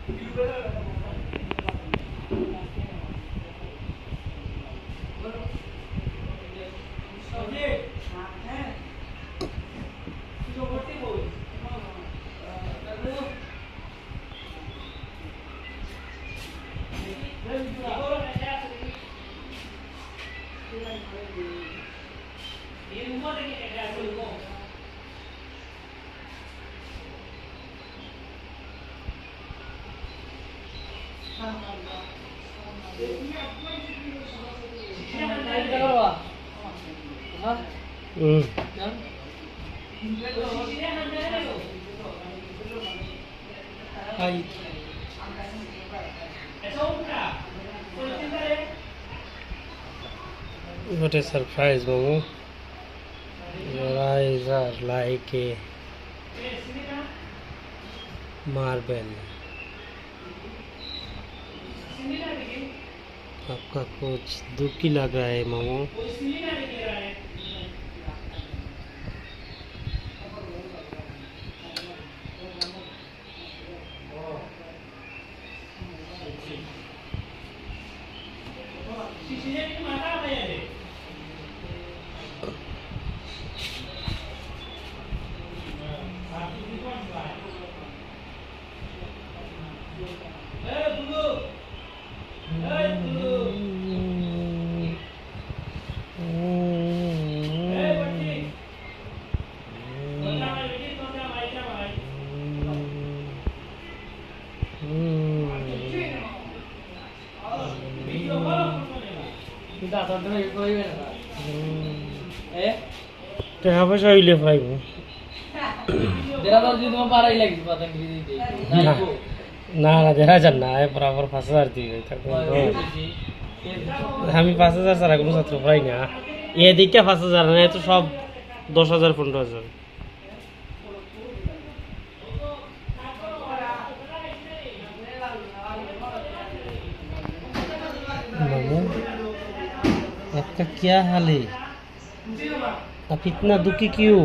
What a surprise, Momo. Your eyes are like a marble. आपका कुछ दुखी लग रहा है मोमो। টাকা পয়সা হইলে পাইব না না ১,০০০ না বরাবর ৫,০০০ দিবে আমি ৫,০০০ ছাড়া কোনো ছাত্র পাই না এদিকে ৫,০০০ না তো সব ১০,০০০ ১৫,০০০ मामू आपका क्या हाल है आप इतना दुखी क्यों